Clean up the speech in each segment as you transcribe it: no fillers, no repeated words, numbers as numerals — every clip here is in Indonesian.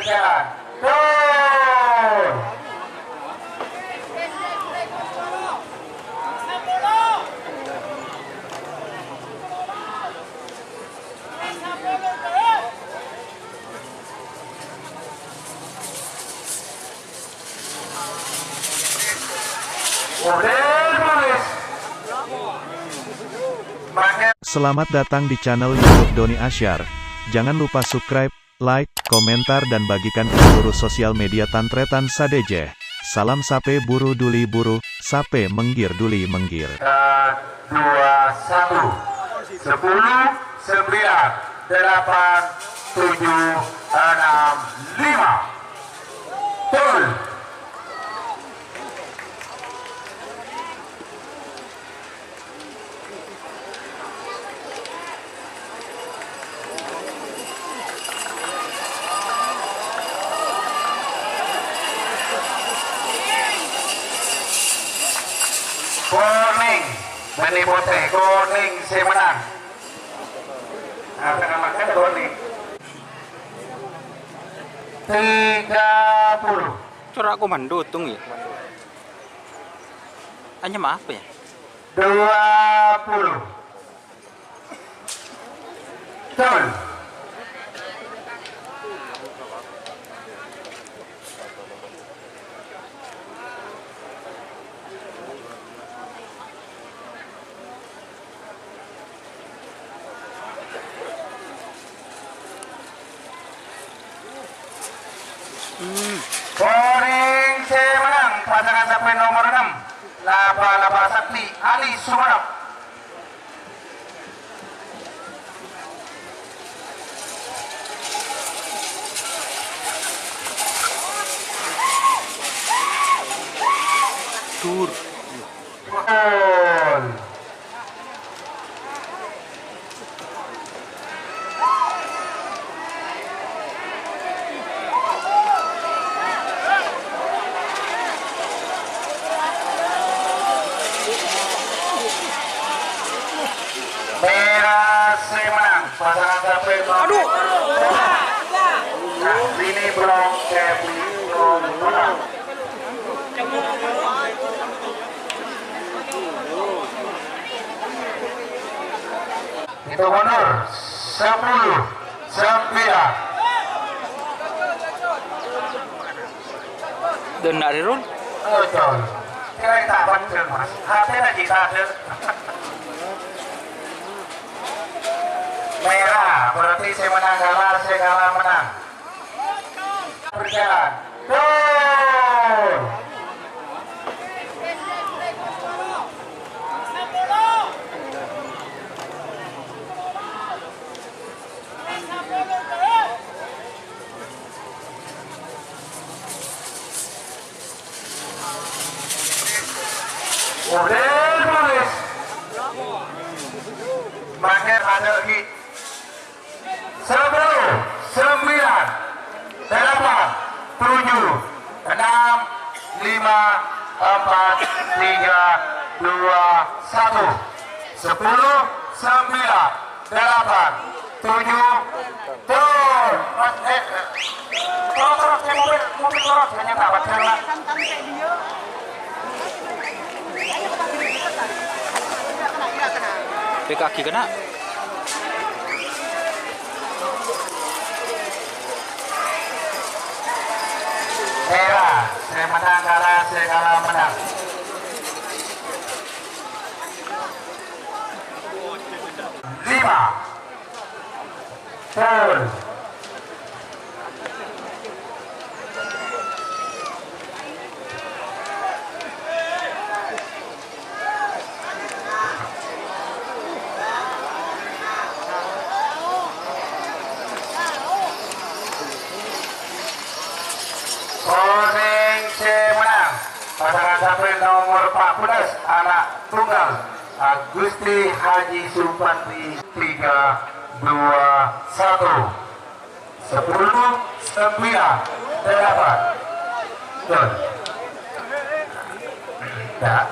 Jalan. Gol. Selamat datang di channel YouTube Doni Asyar. Jangan lupa subscribe, like, komentar dan bagikan ke seluruh sosial media Tantretan Sadejeh. Salam sape buru duli buru, sape menggir duli menggir. 2, 1, 10, 9, 8, 7, 6, 5. Gol. Kuning, Bani Putih, kuning si menang. Akan makan kuning. 30. Corak aku mandutung ya. Hanya maaf ya. 20. Gol. Kuning si menang, pasangan sampai nomor 6. Laba-laba Sakti, Ali Sumarap. Tur. Gol. Merah si menang, pasangan sampai nomor. Aduh. Nah, ini belum Kevin belum menang. Itu mundur 10, 9. Dan nak rirun. Betul. Kira tak betul mas. Hati kita ada. Merah berarti saya menang kalah, saya kalah menang. Berjalan. Gol. Udah tulis. Makin ada hit. 10, 9, 8, 7, 6, 5, 4, 3, 2, 1. 10, 9, 8, 7. Gol. Terus mobil terus hanya tak baca lah. PKG kena. Merah, saya menang kalah, saya kalah menang. Lima. Gol. Kuning C menang. Pasangan sampai nomor 14 anak tunggal Agusti Haji Supandi 3, 2, 1. 10, 9, 8. Gol. Ya.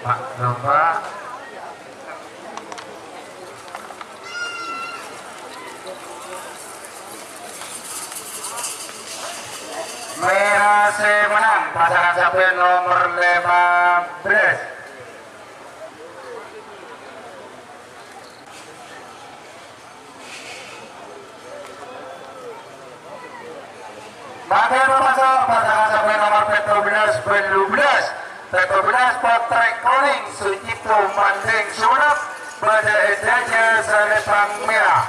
Pak Nova. pasangan sapi nomor 15. Maka memasang pasangan sapi nomor 17 Potret Koning Sucipto Mandeng Sunap pada edaja Salepang Merah.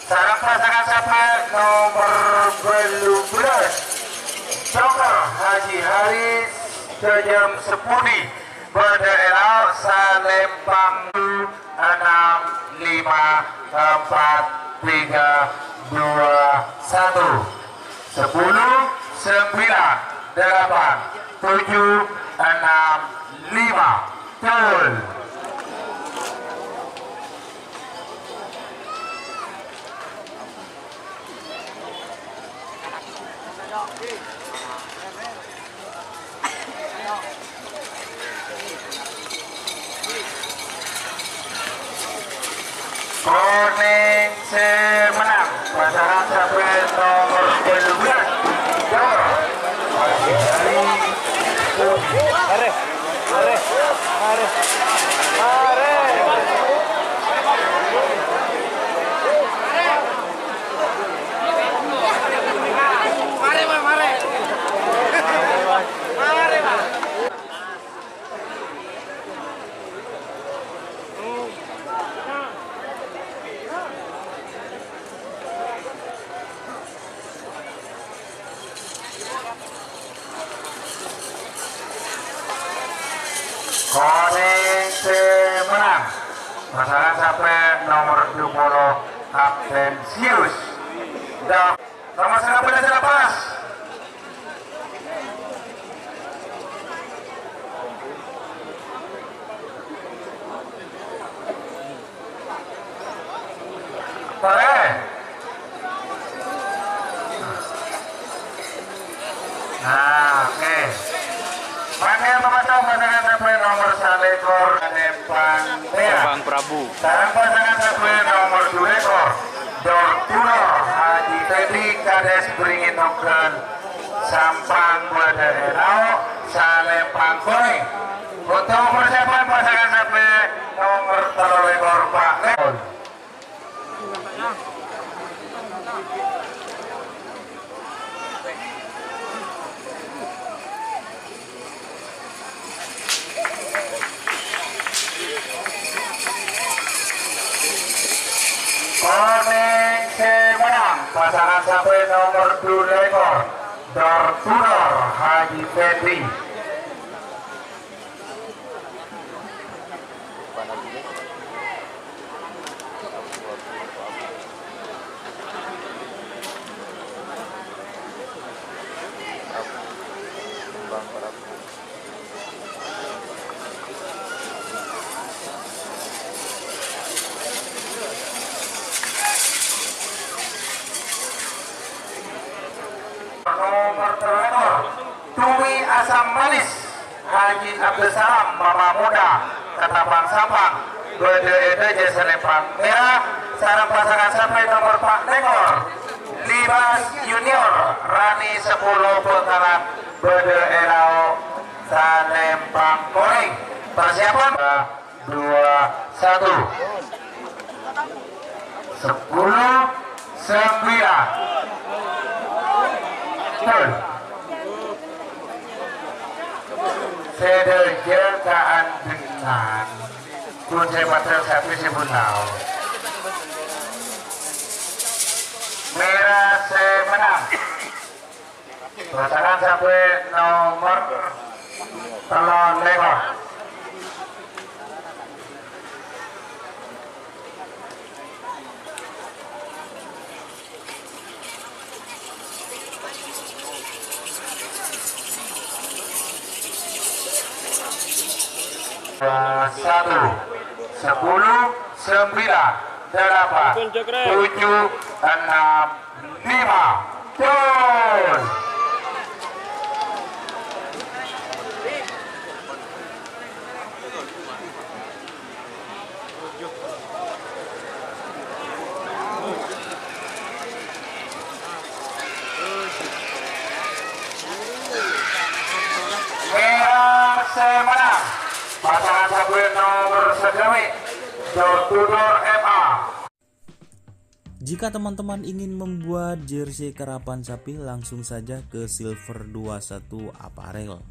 Sarang pasangan sapi nomor 12 Joker Haji Haris Jajam Sepudi pada Elau Salepang 6, 5, 4, 3, 2, 1 10, 9, 8, 7, 6, 5, 7. Koning semenang pasangan sapi nomor 12. Koning semenang pasangan sapi nomor 20 Absensius dan nomor 19 lepas. Boleh. Nah, oke. Panggil memasang pasangan sapi nomor 1 ekor Nepang Merah. Bang Prabu. Sarang pasangan sapi nomor 2 ekor Dortunor Haji Teddy Kades beringin nuken Sampang pada Enau Salepang Koning. Untuk persiapan pasangan sapi nomor 3 ekor Pak Leon. Koning semenang pasangan sapi nomor 2 ekor Dortunor Haji Teddy. Nomor 3 ekor Tumi Asam Manis Haji Abdul Salam Mama Muda Ketapang Sampang Bede Edeje Salepang Merah. Sarang pasangan sapi nomor 4 ekor Libas Junior Rani 10 putaran Bede Elau Salepang Koning. Persiapan 2, 1 10, 9 sederjaan dengan kunci pasal sapi sebunau merah semenang pasangan sapi nomor 3 ekor satu 10, 9, 8, 7, 6, 5 Jol. semenang pasangan sapi nomor sekawi Jawa Tudor MA. Jika teman-teman ingin membuat jersey karapan sapi, langsung saja ke Silver 21 Apparel.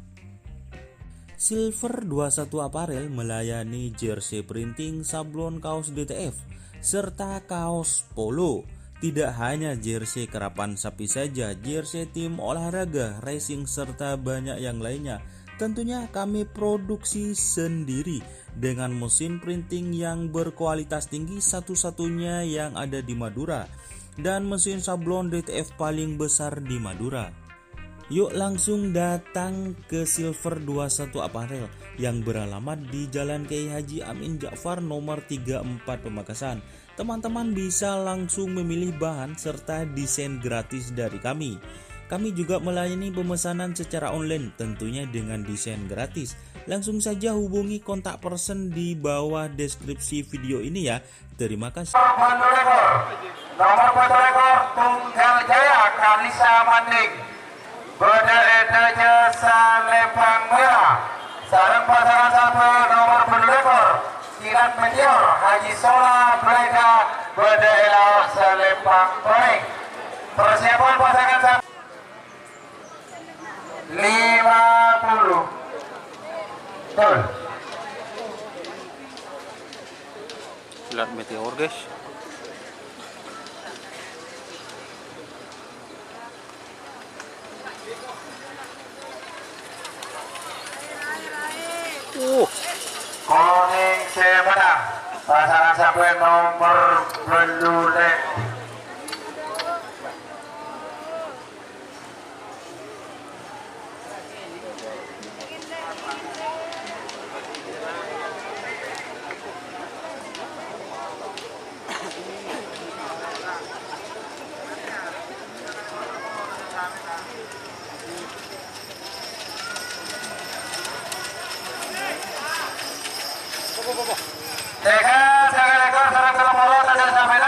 Silver 21 Apparel melayani jersey printing, sablon kaos DTF, serta kaos polo. Tidak hanya jersey karapan sapi saja, jersey tim olahraga, racing, serta banyak yang lainnya. Tentunya kami produksi sendiri dengan mesin printing yang berkualitas tinggi, satu-satunya yang ada di Madura, dan mesin sablon DTF paling besar di Madura. Yuk langsung datang ke Silver 21 Apparel yang beralamat di Jalan Kiai Haji Amin Ja'far nomor 34 Pamekasan. Teman-teman bisa langsung memilih bahan serta desain gratis dari kami. Kami juga melayani pemesanan secara online, tentunya dengan desain gratis. Langsung saja hubungi kontak person di bawah deskripsi video ini ya. Terima kasih. Nomor foto rekor Tunggal Jaya Kalisa Manding Bedaedanya Salepang Merah. Sarang pasangan satu nomor berlekor Kirat Meteor Haji Sola Bleda Bedaelau Salepang Kuning. Persiapan pasangan satu 50. Betul. Lihat meteor guys. Kuning semenang pasangan sampai nomor belulek. Jangan ekor sarang dalam mulut ada sampai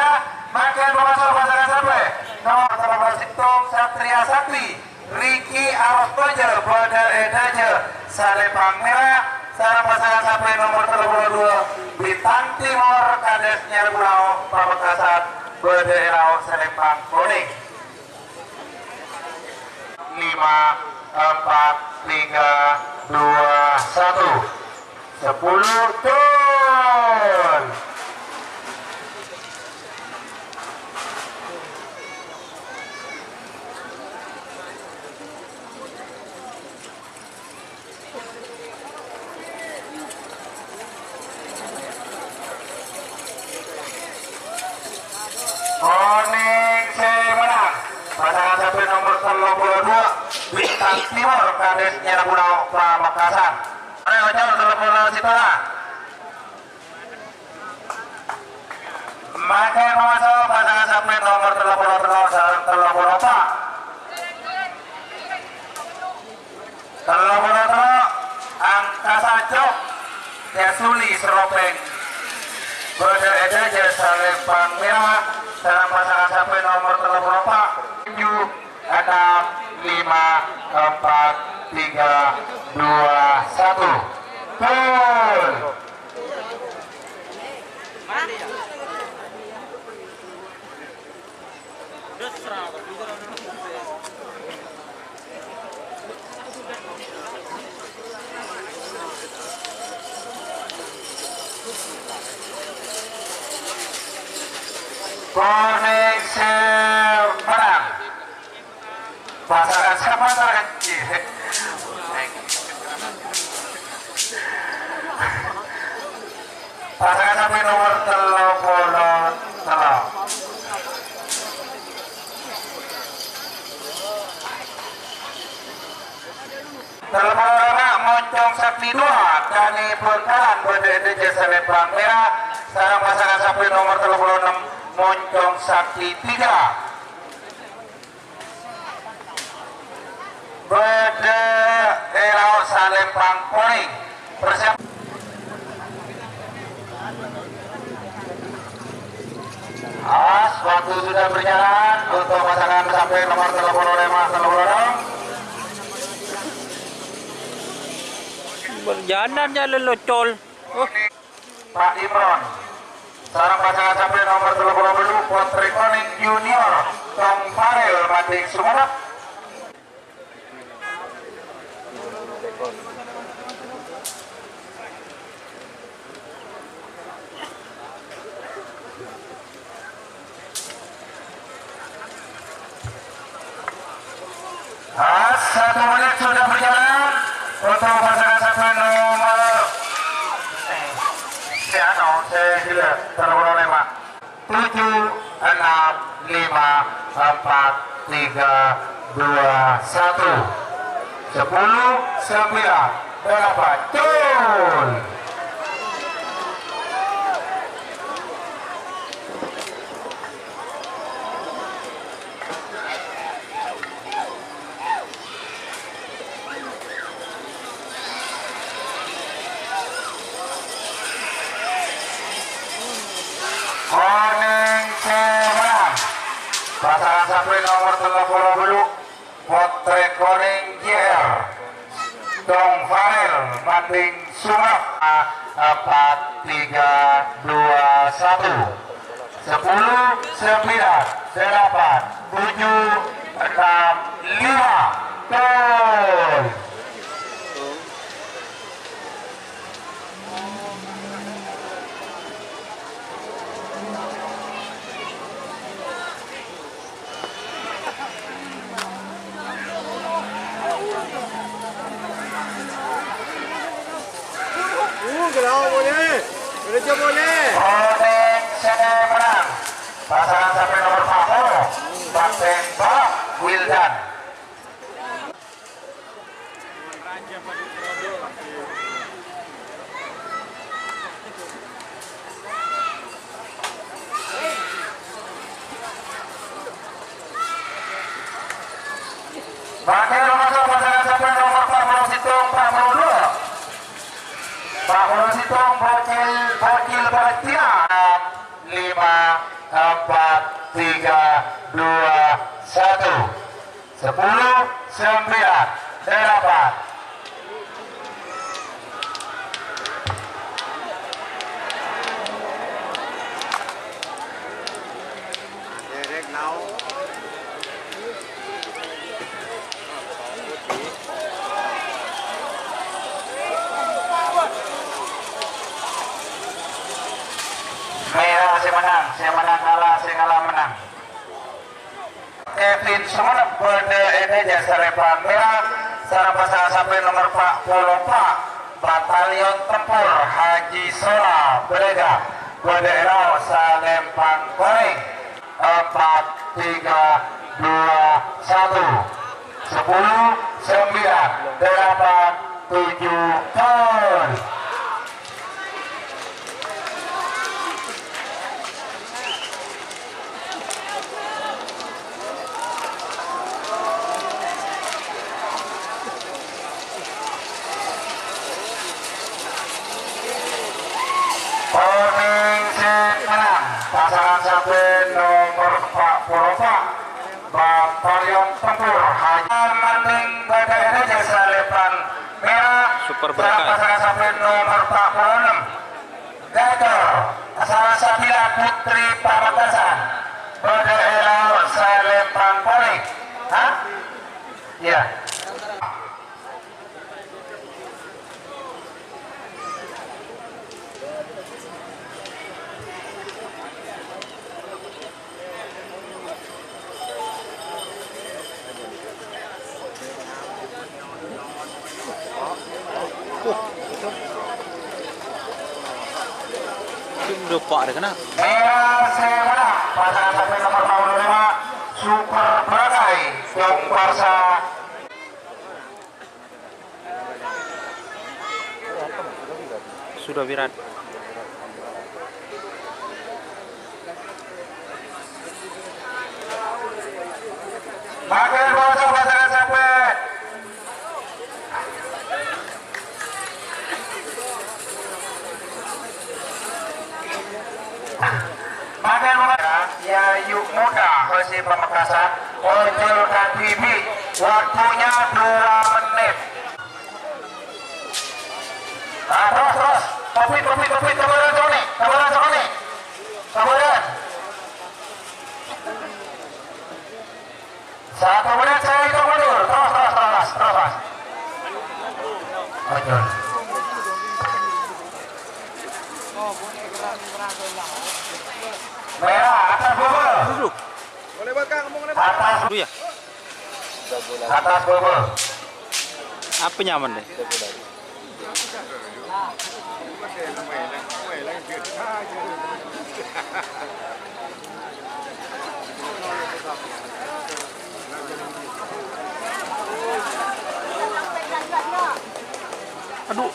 makin memasuk pasangan sampai nomor 13 Situng Satria Sakti Riki Arostonje Badar Edaje Salepang Merah. Sarang pasangan sampai nomor 32 Bintang Timur Kades Nyarbulau Pamekasan Badar Salepang Kuning. 5, 4, 3, 2, 1 10 ton. Kuning semenang pasangan satu nomor 32 Bintang Timur Kades Nyarbulau Pamekasan. Ayo jauh telepon Sitola. Makin masuk pasangan sampai nomor 34 Angkasa Jok Yasuli Seropeng Badar Edaje Salepang Merah. Dalam pasangan sampai nomor 34 7, 6, 5, 4, 3, 2, 1 Gol. Kuning semenang pasangan siapa kecil. Pasangan sampai nomor 33 Telepon Moncong Sakti 2 Dani Puntalan Badar Salepang Merah. Sarang pasangan sampai nomor 36 Moncong Sakti 3 Badar Salepang Kuning. Persiapan waktu sudah berjalan untuk pasangan sampai nomor 35 36 Berjalan ya lelocol. Oh, Pak Imron. Sarang pasangan sapi nomor 30 Potri Koning Junior Tong Farel Mating Sumenep. Satu menit sudah berjalan untuk pasangan sapi nomor saya terlalu lewat 7, 6, 5, 4, 3, 2, 1 10, 9, 8 Tol. Koning Cemenang pasangan sapi nomor 30 Potri Koning JR Dong Farel Mating Sumenep 4, 3, 2, 1 10, 9, 8, 7, 6, 5 Gol. Koning Cemenang pasangan sapi nomor 40 Pak Tembak Wildan. Pakai nomor pasangan sapi nomor 40 Situng 42 Pak Bolo Situng bocil Palestina 5, 4, 3, 2, 1 10, 9, 8, merah saya menang kalah, saya kalah menang. Kevin Sumenep kode ini Sarepan merah, sarang pasangan sapi nomor 44 Batalion Tempur Haji Sola Berega kode Erau Salempang Koning 4, 3, 2, 1 10, 9, 8, 7 Gol. Koning Cemenang pasangan sapi nomor 44 Batalion Tempur Haji Mating Badai Jasa Lepan merah. Super berkah. Pasangan sapi nomor 46 Gagal pasangan Sabila Putri Pamekasan Badai Elau Salempang Koning. Hah? Iya. udah pak ada kena. Merah Cemenang pasangan sapi nomor 45 Super Badai Dong Barsa. Sudah viral. Makin bawah pasangan sapi makin bawah Yayu Muda versi Pamekasan Ojol KTV waktunya 2 menit. Terus. Kopi, kemudian Joni. Kemudian. 1 menit saya hitung mundur. Terus. Mundur. Merah, atas bubur. Duduk. Atas, Dulu ya. atas bubur. Apa nyaman deh? Aduh.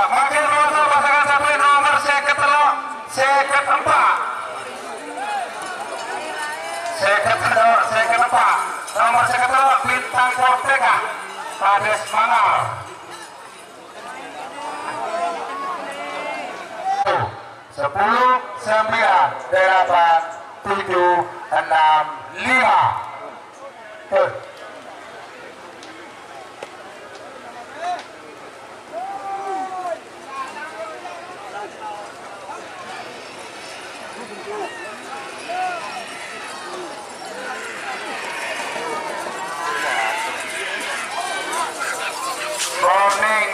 Makin foto pasangan sampai nomor seket 4. Nomor seket Bintang Korteka Kades Mangar. 10, 9, 8, 7, 6, 5. Tuh. Morning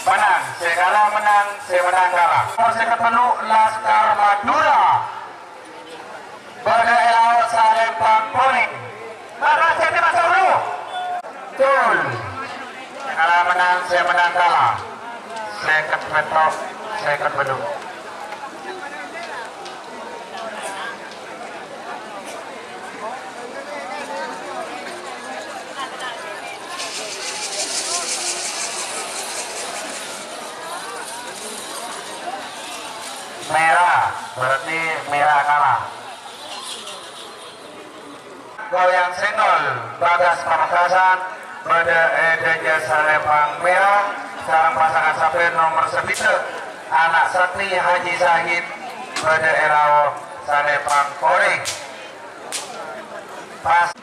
menang, segala menang, menang kalah. Nomor seket penuh Laskar Madura. Pada Elao Salempang Kuning. Maka saya masuk dulu. Betul. Segala menang, menang kalah. Seket petok, seket penuh. Merah, berarti merah kalah. Goyang senggol, Bagas Pamekasan, pada Edeja Salempang merah. Sekarang pasangan sapi nomor 9, anak Sakti Haji Zahid, pada Elao Salempang Kuning. Pas.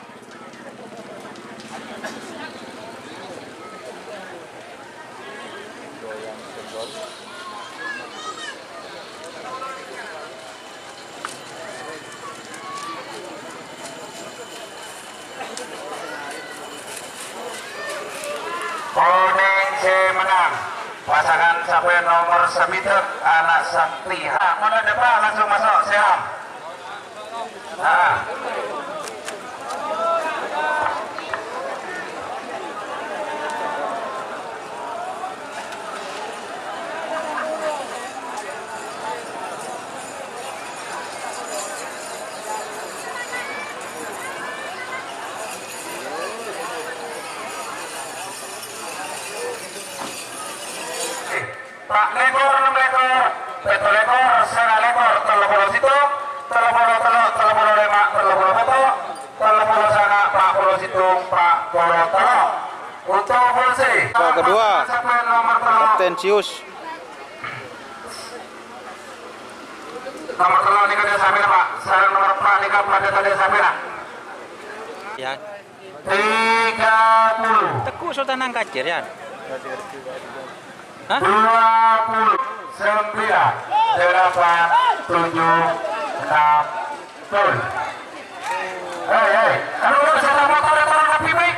Kuning menang. Pasangan sampai nomor 9 anak Sakti. Mana depan langsung masuk siap. Pak lekor 6 lekor, betul lekor, setengah lekor, 30 situ, 30 betul, 30 sana, 40 situ, 40 telok. Untuk polisi. Kedua. Nomor telok. Tensius. Nomor telok nikah dia sampai Pak. Sarang nomor Pak nikah pada tadi sampai nak. Ya. 30. Teguh Sultan Angkacir ya. Hah? 20, 9, 8, 7, 6, tuh. Hei, aduh, saya motor yang tolong lebih baik.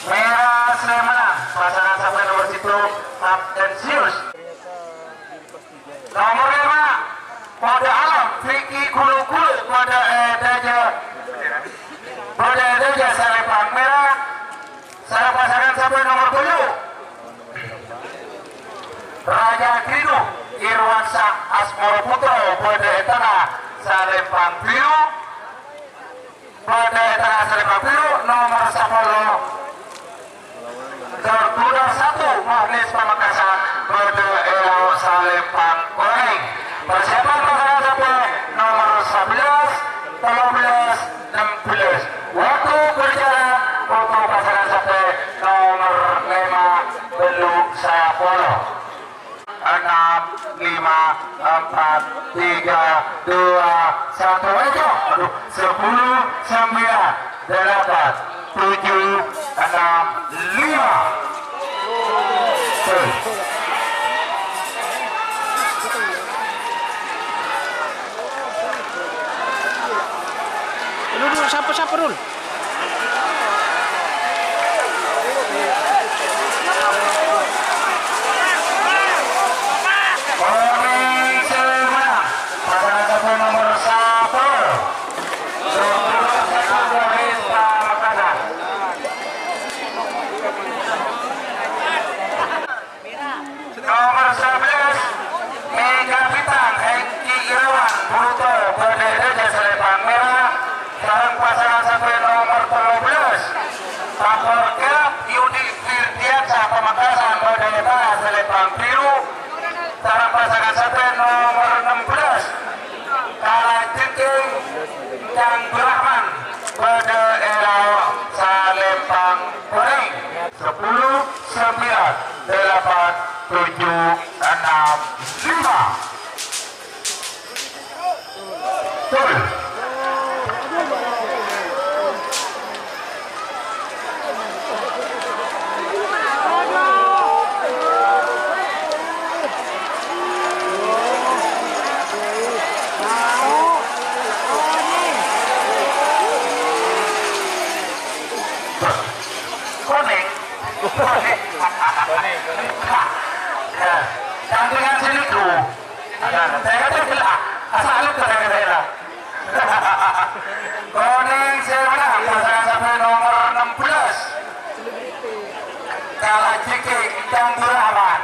Merah Sleman, pasangan sampai nomor situ, Abdensius. Nomor 5, pada alam, Vicky Kulu-Kulu, pada Edeja Salempang merah. Saya pasangan sampai nomor 7. Raja Kinu, Irwansa Asmoro Putro, pada Etana Salempang biru. Pada Etana Salempang biru, nomor 10. Terkuda 1, Mahlis Pamekasan, pada Elao Salempang kuning. Persiapan pasangan sampai nomor 11, 13, 16. Waktu berjalan untuk pasangan sampai nomor 5 belum 10. 4, 3, 2, 1, ayo. Aduh, 10, 9, 8, 7, 6, 5. Dulu siapa dulu? Nomor 11 Megapitan Hengki Irawan Bruto Berdeda Selepan Merah. Sarang pasangan sampai nomor 13 Tapor Kelap Yudi Firdiansa Pamekasan Berdeda Selepan Biru. Sarang pasangan sampai nomor 16 Kala Jengking Kang Brahman Berdeda Salempang Kuning. 10, 9, 8, 7, 6, 5. Betul. Kuning. Sampingan sini tuh. Saya kata gila. Asal lu kata-kata. Kuning sebenarnya pasangan sampai nomor 16. Kala Jiki Kang Burahman.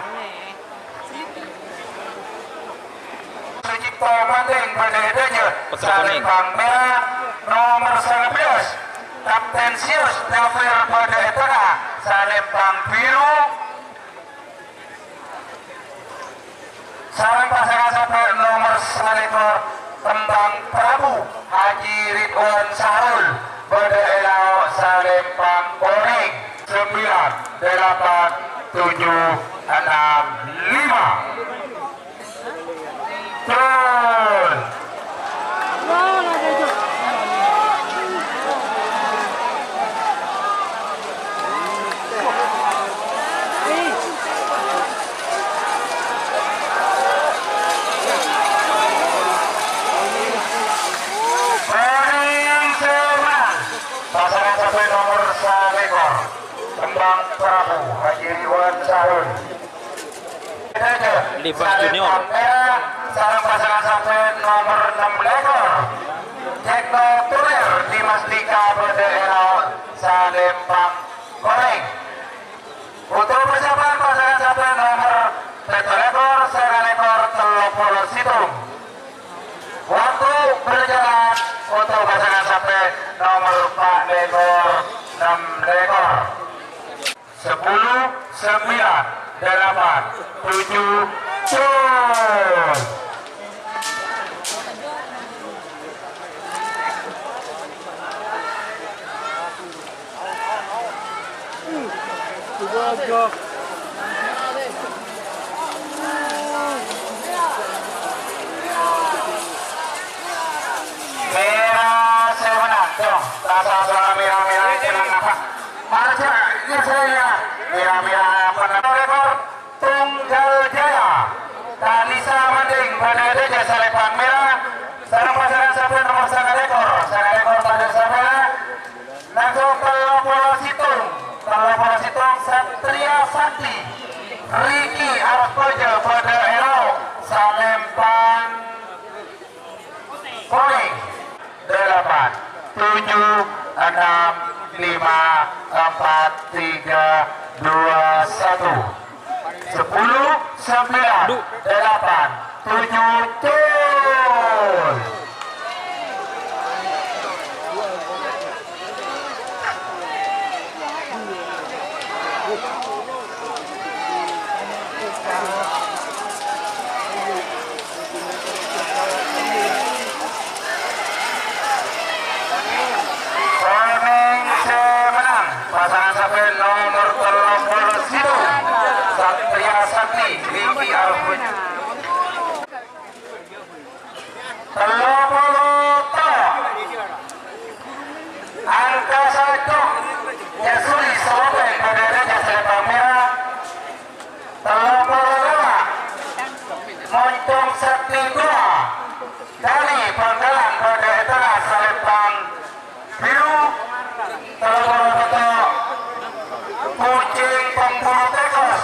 Sucipto Manding Berdedanya Salempang Merah nomor 19. Kapten Sius Dafir Berdeda Salempang Biru. Sarang pasangan sampai nomor 1 Tembang Prabu Haji Ridwan Sarul Berdeda Salempang Kuning. 9, 8, 7, 6, 5. Betul. Pasangan sampai nomor 1 Tembang Prabu Haji Ridwan Sarul. Libas Junior. Sarang pasangan sampai nomor 16 Tekno Tuner Dimas Dika Berdeda Salempang Kuning. Untuk persiapan pasangan sampai nomor 1 Telopolo Situng. Waktu berjalan untuk pasangan sampai nomor 4 ekor 6 ekor. 10, 9, 8, 7, cus. Merah sebenarnya dong, rasa merah-merah jalan apa? Harusnya ini saya merah-merah apa? Rekor Tunggal Jaya, Talisa Manding Berdeda Salempang Merah. Sarang pasangan sampai nomor 1 ekor pada sampai langsung Telopolo Situng Satria Sakti Riki Arkojo Berdeda Salempang Kuning. 8, 7, 6, 5, 4, 3, 2, 1. 10, 9, 8, 7, cus. Pasangan sampai nomor 30 Satria Sakti Riki Arkojo. satu Yasuri Solope pada Raja Selatan Merah Telur Moncong Sakti Gua dari Panggalan pada Etana Selatan Biru Telur Kucing Pemburu Tekos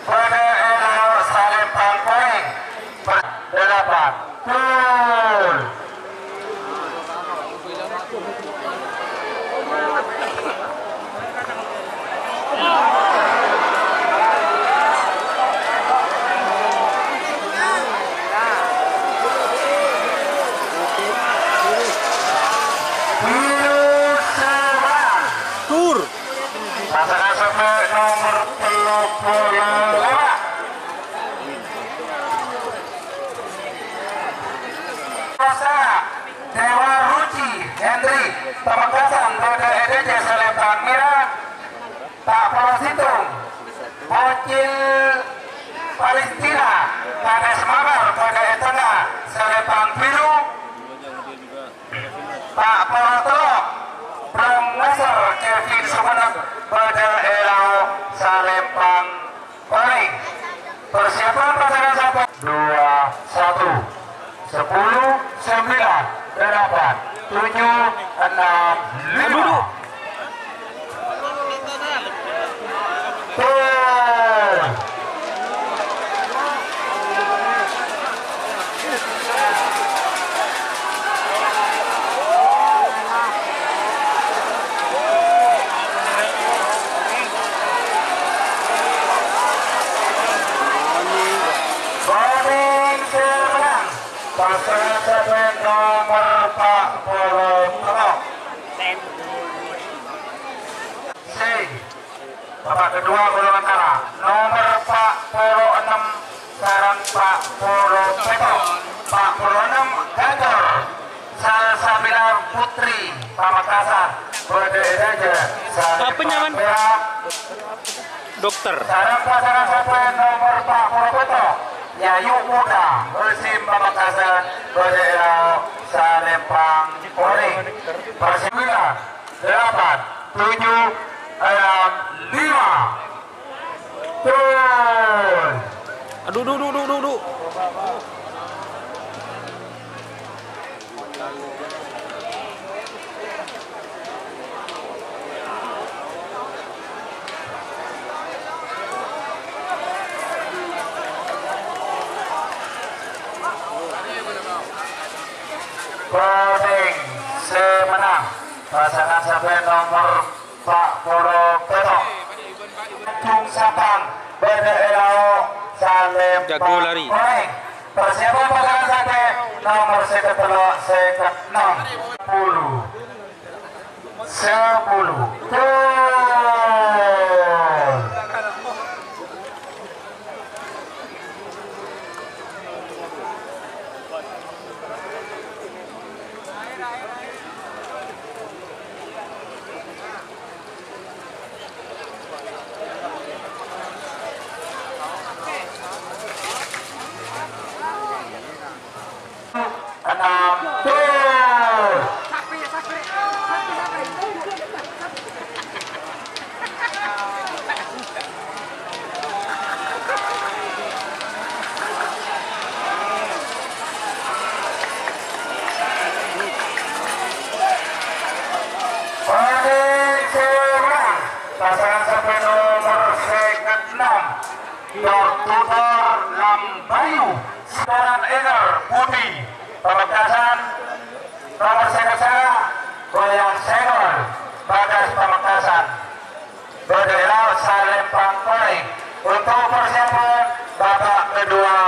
pada era Selatan Paling delapan Pul Tur. pasangan sampai nomor 35 Rosa Dewa Ruci Hendri Pamekasan pada EDJ Selatan Merah Pak Prositung Bocil Palestina Kades Mabar pada Etana Selatan Biru Pak Polotelok Bram Nasar Kevin Sumenep pada Elau Salempang Paling persiapan pasangan sampai 2 1 10 9 8 7 6 5 Tuh. Boarding seberang pasangan sampai nomor 40 C Bapak kedua golongan kalah nomor 46 sarang 40 Petok 46 Gantor Salsabila Putri Pamekasan Berderaja Penyaman. Dokter. sarang pasangan sampai nomor 40 Petok Yayu Muda Bersim Pamekasan Berderaja Salempang Poling persembilan 8 7 6 5 Tuh. Aduh, duh, duh, duh, duh, duh. Boarding semenang pasangan sampai nomor 40 Petok Tung Sapang Berdaerah Salempang Jago lari. Poling persiapan pasangan sampai nomor 10 enam tuh. Pasangan sampai nomor 6 Tutor Lambayu Setoran Eger Budi Pamekasan nomor 1 Goyang Senol Bagas Pamekasan Berdelau Salempang Poling untuk persiapan babak kedua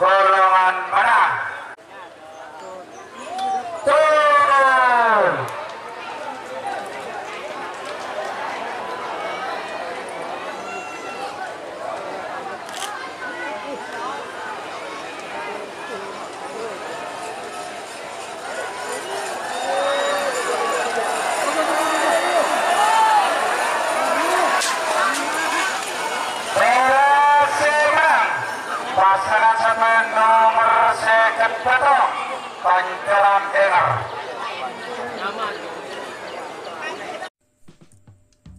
golongan menang. Turun. Sulekor.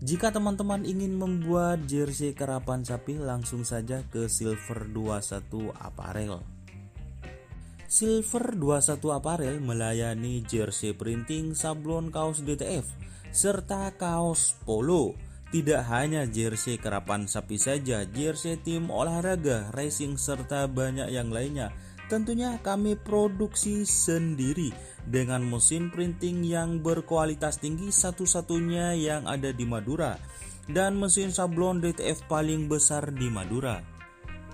Jika teman-teman ingin membuat jersey karapan sapi, langsung saja ke Silver 21 Apparel. Silver 21 Apparel melayani jersey printing, sablon kaos DTF, serta kaos polo. Tidak hanya jersey karapan sapi saja, jersey tim olahraga, racing, serta banyak yang lainnya. Tentunya kami produksi sendiri dengan mesin printing yang berkualitas tinggi, satu-satunya yang ada di Madura, dan mesin sablon DTF paling besar di Madura.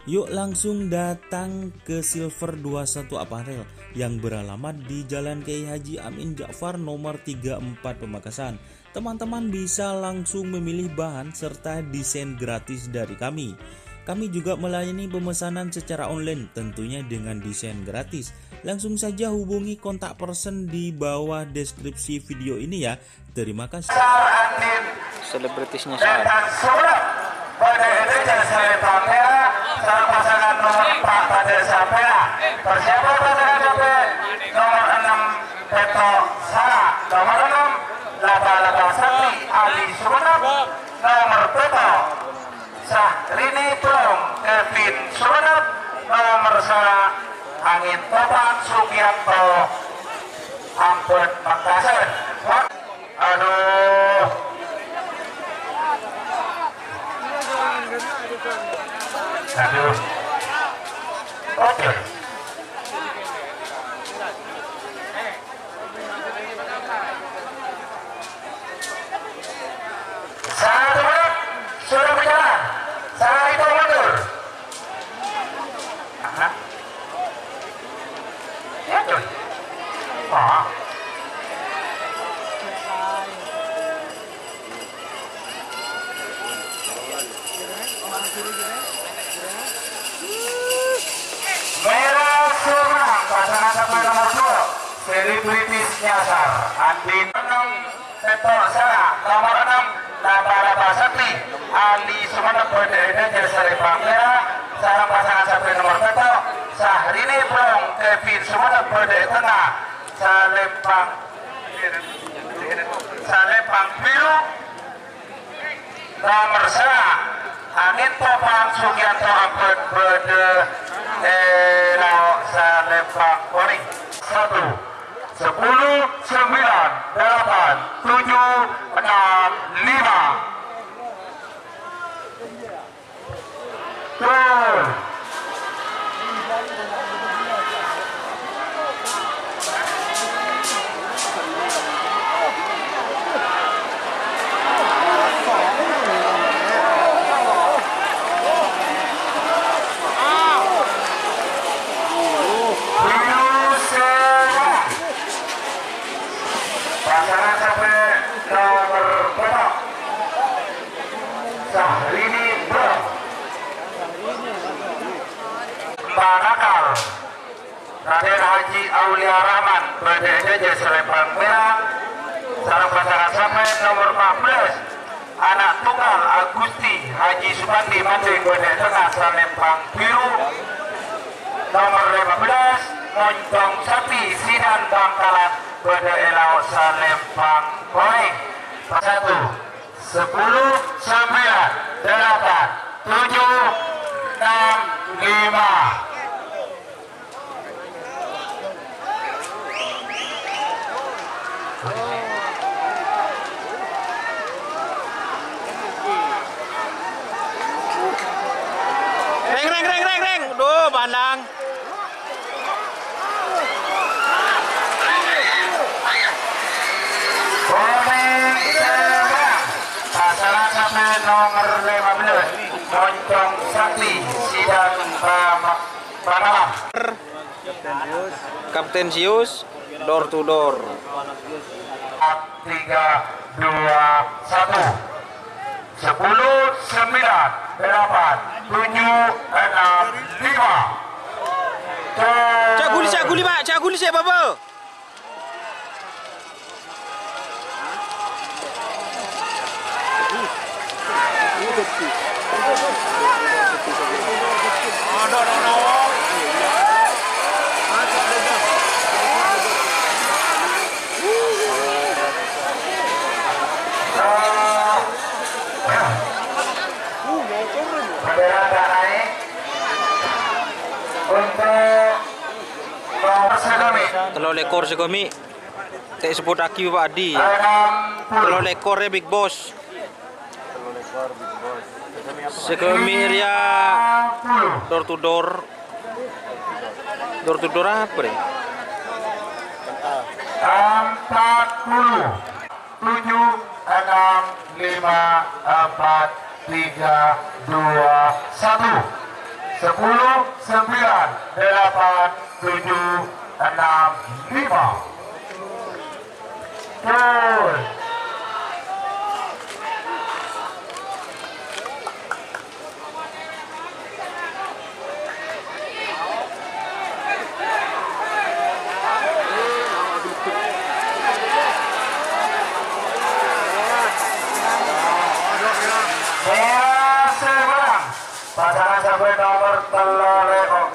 Yuk langsung datang ke Silver 21 Apparel yang beralamat di Jalan Kiai Haji Amin Ja'far nomor 34 Pamekasan. Teman-teman bisa langsung memilih bahan serta desain gratis dari kami. Kami juga melayani pemesanan secara online, tentunya dengan desain gratis. Langsung saja hubungi kontak person di bawah deskripsi video ini ya. Terima kasih. Selebritisnya Sar. Dan surat pada Indonesia Selatan Merah, salah pasangan nomor 4 pada Sapera. Persiapan pasangan sampai nomor 6 Peto Sara, nomor 6 Laba-Laba Sakti Ali Sumenep, nomor Peto Sahrini Plong Kevin Sumenep, nomor 1 Angin Topan Sugianto Ampun Makassar. Aduh, aduh, oke. Satu menit sudah berjalan. Salah itu mundur. Ya tuh. Oh. Merah Surang pasangan sampai nomor 2 selebritis nyasar Andin 6 Peto Sara, nomor 6 Laba-Laba Sakti Ali Sumenep berdiri Jersey Merah. Sarang pasangan sampai nomor Peto Sahrini Plong Kevin Sumenep berdiri tengah Salepang Biru, nomor 1 Angin Topan Sugianto Ampun berde Salepang Kuning. 1 10 9 8 7 6 5 Gol. Pasangan sampai nomor berapa? Sahrini Bro Banakal Raden Haji Aulia Rahman berdiri Jersey Merah. Sarang pasangan sampai nomor 14 anak tunggal Agusti Haji Supandi Manding berdiri tengah Salepang Biru. Nomor 15 Moncong Sapi Sinan Bangkalan berdiri Salepang Kuning. 1 10 9 8 7 6 5 Reng. Duh, pandang. Kuning Serang pasangan sampai nomor 15 Moncong Sakti Sidan Banalam. Kapten Sius, door to door. 3 2 1 10 9 8 7 6 5 Cak guli Pak, Baba. Kalau lekor sekomi, tak sebut aki Pak Adi. 60. Kalau lekornya Big Boss. Sekomi ria 60. door to door. Door to door apa deh? 40. 7, 6, 5, 4, 3, 2, 1. 10, 9, 8, 7, 6, 5, 4, 3, 2, 1. pasangan sampai nomor telur.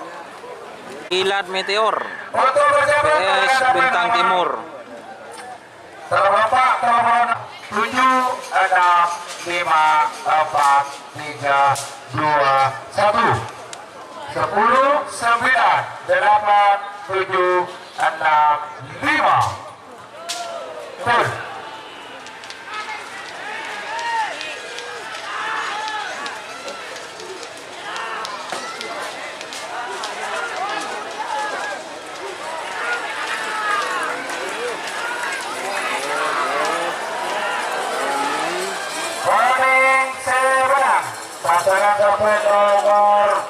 Kilat Meteor. Untuk berjabat PS Bintang Timur. Terbapak telepon 7, 6, 5, 4, 3, 2, 1. 10, 9, 8, 7, 6, 5. Full. Warning sebenang pasangan sampai nomor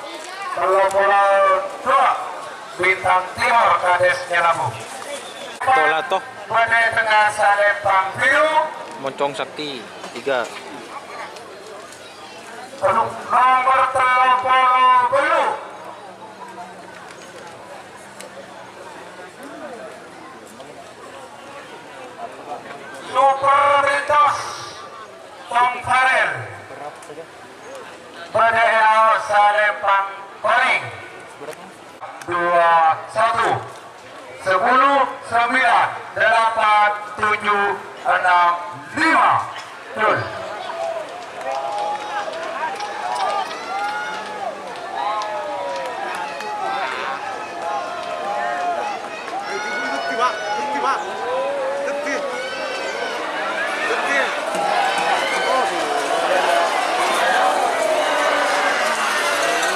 32 Bintang Timur Kadesnya Lampung. Tolatoh. Pada tengah Salepang biru Moncong Sakti 3. nomor 30 Super Ritos Tom Farel pada era Salepang Paling 2, 1. 10, 9, 8, 7, 6, 5. Terus.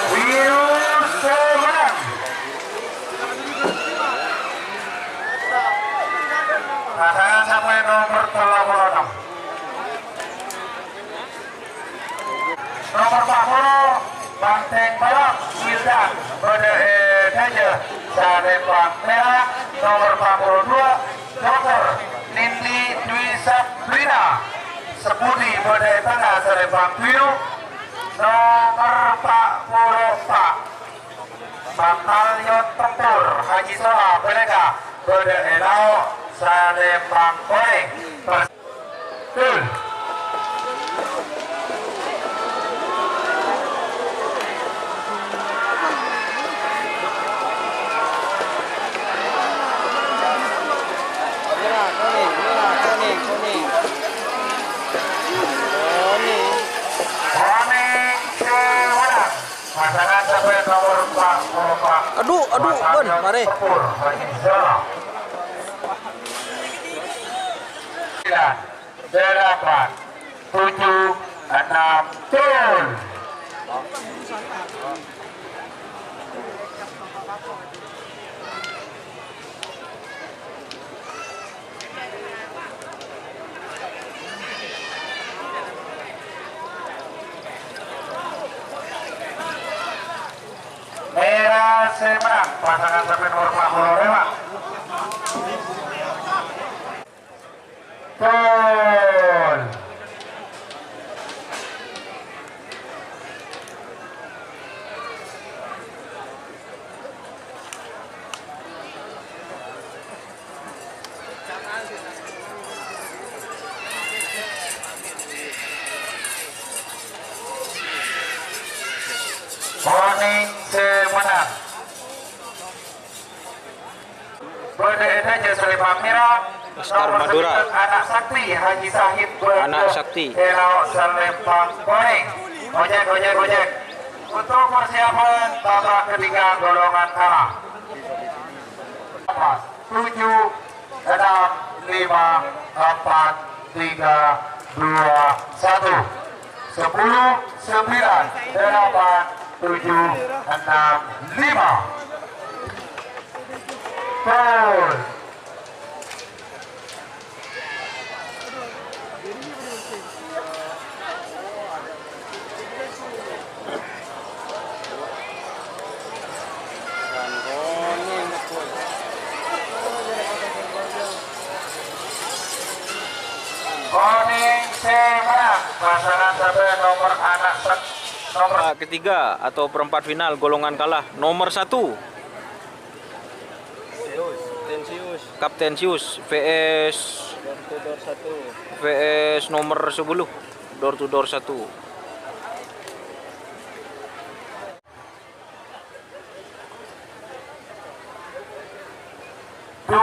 Biru semenang. Pasangan sampai nomor 36. Nomor 40 Banteng Balap Wildan pada Daja Salepang Merah. Nomor 42 Dr. Nindi Dwi Sabrina Sepudi pada Tengah Salepang Biru. Nomor 40 Pak Batalion Tempur Haji Soha Belega pada Elau Salepang Goreng. Betul. Warning sewenang. Pasangan sampai nomor 44. Aduh, Ben, mari. Tempur Haji Soha. 9, 8, 7, 6, turun. Merah semenang pasangan sampai nomor 45. Gol. Warning semenang. Pada Daja Salepang Merah. Star Nomor Madura. 9 Anak Sakti Haji Sahid Anak Sakti. Elau Salepang Goreng. Ojek. Untuk persiapan babak ketiga golongan kalah. 7, 6, 5, 4, 3, 2, 1. 10, 9, 8, 7, 6, 5. Gol. Kuning semenang pasangan sampai nomor anak nomor Ketiga atau perempat final golongan kalah nomor 1 Kaptensius VS nomor 10 door to door 1. 20,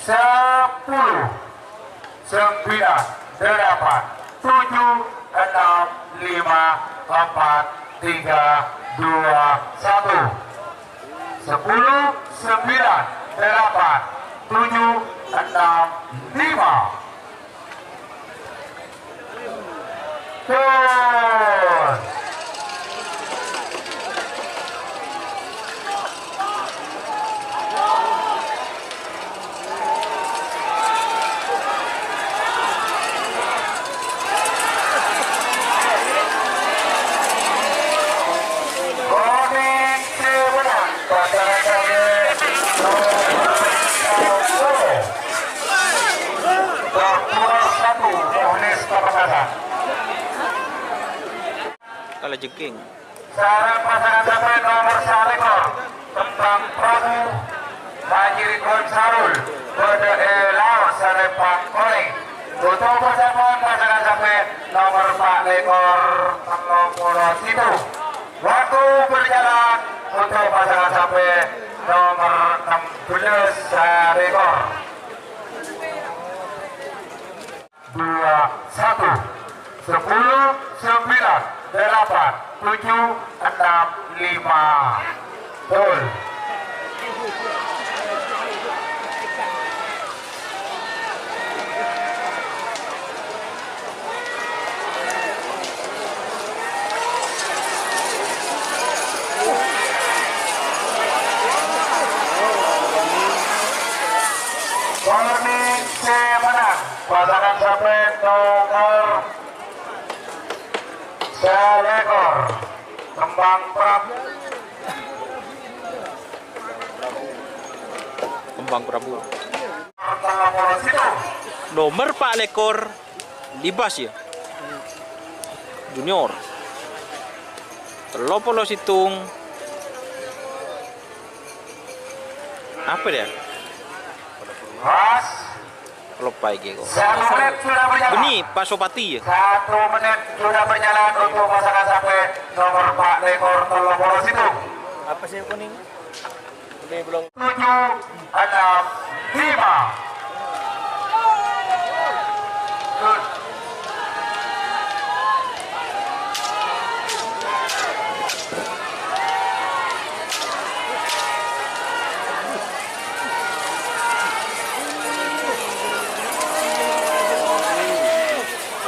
10, 9, 8, 7, 6, 5, 4, 3, 2, 1. 10, 9, 8, 7, 6, 5. Gol. Kuning semenang pasangan sampai nomor 1 Yohanes Perkasa. Kalah jengking. Sarang pasangan sampai nomor 1 Kembang Prabu Banjiri Konsarul Kode Elao Sarepang Kuning. Untuk persamaan pasangan sampai nomor 4 ekor Telopolo Situ. Waktu berjalan untuk pasangan sampai nomor 16 ekor 2, 1, 10, 9, 8, 7, 6, 5. Gol. Kuning semenang pasangan sampai nomor 1 ekor Kembang Prabu. Kembang Prabu. Telopolo Situ. Nomor Pak Lekor Libas ya. Junior. Telopolo Situng. Apa dia? Mas, Lupa iki kok. 1 menit sudah berjalan. Beni Pasopati ya. 1 menit sudah berjalan untuk pasangan sampai nomor 4 ekor Telopolo Situ. Apa sih kuning? Ini belum. 7, 6, 5. Good.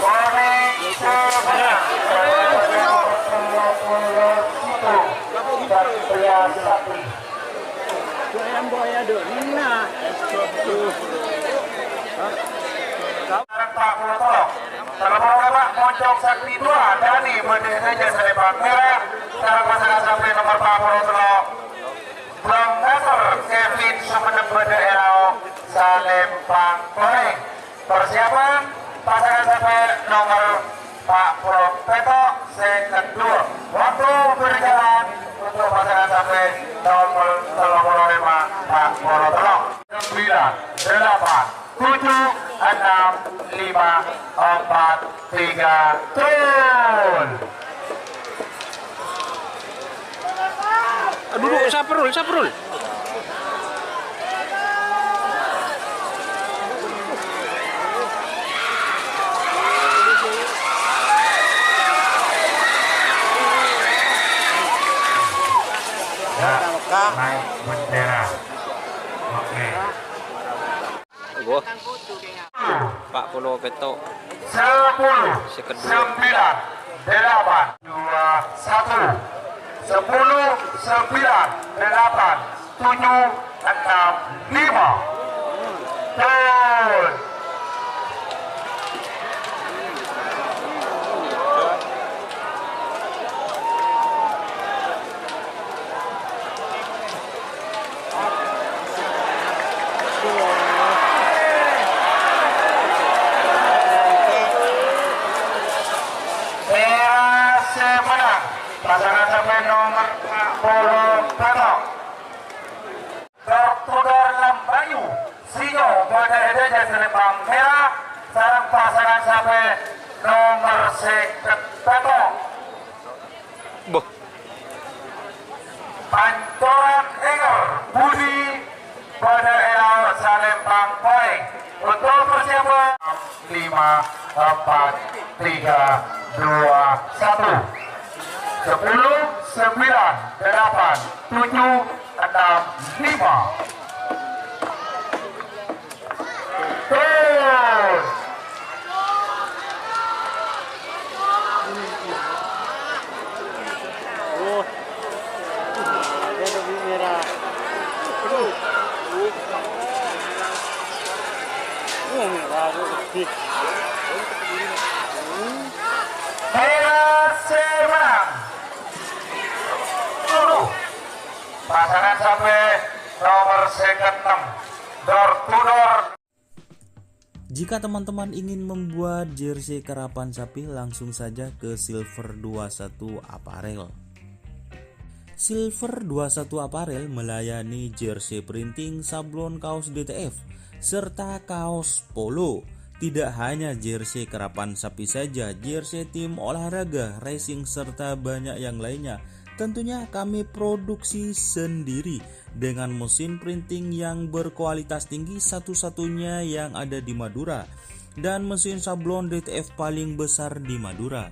Kuning semenang Telopolo Situ. Satria Sakti. Yang boya dulu. Nah. Sekarang Pak Pulau Tolong. Telopolo Pak Moncong Sakti 2 Dani Mendesaja Sarepang Merah. Sekarang pasangan sampai nomor 4 Pulau Tolong. Bang Nasr Kevin Sumeneb Bede Elao Salempang Kuning. Persiapan pasangan sampai nomor Pak Pulau Peto second 2. Waktu berjalan untuk pasangan sampai nomor Telopolo 5 Pak Pulau Tolong. 9, 8, 7, 6, 5, 4, 3, gol. Duduk saprul. Dan naik bendera. Oke. Gua Pak Pulau Peto 10, Sekedua. 9, 8, 2, 1. 10, 9, 8, 7, 6, 5. Turun. Menang pasangan sampai nomor 40 Petok Dr. Lambayu Sinyo pada edanya Selembang Merah sarang pasangan sampai nomor 50 Petok Boh. Pancoran Enger Budi pada era Selembang Poing untuk persiapan 5, 4, 3, 2, 1. 10, 9, 8, 7, 6, 5. Turun. Oh. Dia lebih merah. Aduh. Merah tu kecil. Menang. Pasangan sampai nomor 6 door to door. Jika teman-teman ingin membuat jersey karapan sapi, langsung saja ke Silver 21 Apparel. Silver 21 Apparel melayani jersey printing, sablon kaos DTF, serta kaos polo. Tidak hanya jersey karapan sapi saja, jersey tim olahraga, racing, serta banyak yang lainnya. Tentunya kami produksi sendiri dengan mesin printing yang berkualitas tinggi, satu-satunya yang ada di Madura, dan mesin sablon DTF paling besar di Madura.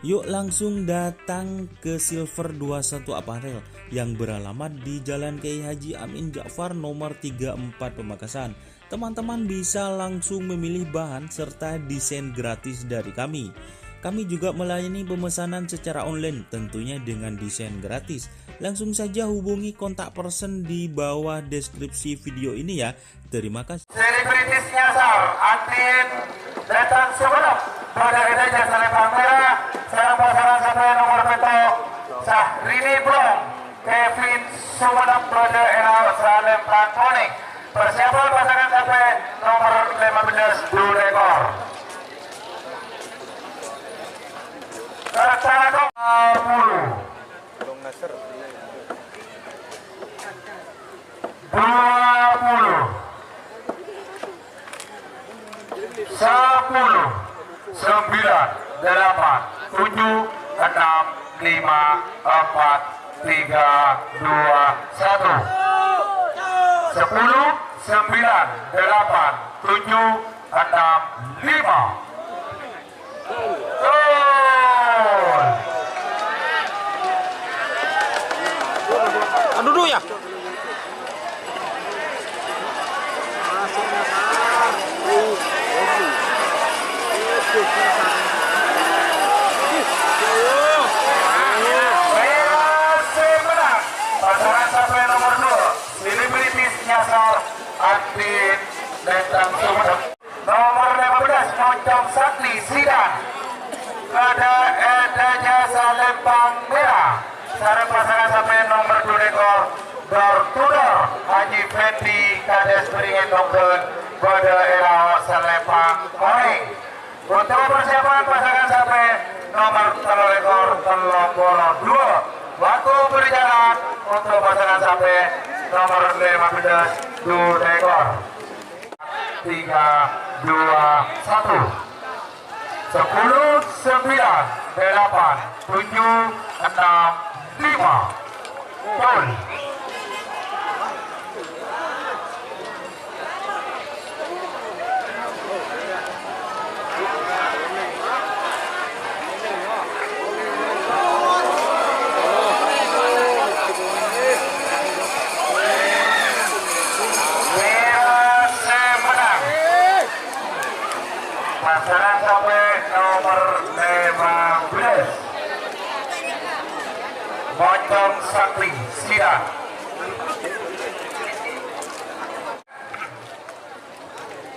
Yuk langsung datang ke Silver 21 Apparel yang beralamat di Jalan Kiai Haji Amin Ja'far nomor 34 Pamekasan. Teman-teman bisa langsung memilih bahan serta desain gratis dari kami. Kami juga melayani pemesanan secara online, tentunya dengan desain gratis. Langsung saja hubungi kontak person di bawah deskripsi video ini ya. Terima kasih. Selebritis nyasar, Antin datang sebelum pada edanya Selembang Merah. Sekarang pasangan sampai nomor Petok Sahrini Blong, Kevin Sumenep pada era Selembang Poning. Persiapan pasangan sampai nomor 15 Dulekor. Rencana nomor 20, 10, 9, 8, 7, 6, 5. Empat, tiga, dua, satu. 10, 9, 8, 7, 6, 5. Aduh duh ya. Pasangan sampai nomor 2 selebritis nyasar Antin datang Sumenep. Nomor 15 Moncong Sakti Sidan ada edanya Selembang Merah. Sarang pasangan sampai nomor 2 ekor door to door Haji Fendi Kades Beringin Nongken pada era Selembang Poning. Untuk persiapan pasangan sampai nomor 3 ekor Telonggoro 2. Waktu berjalan untuk pasangan sampai nomor 15 Dulekor. 3, 2, 1. 10, 9, 8, 7, 6, 5. Gol.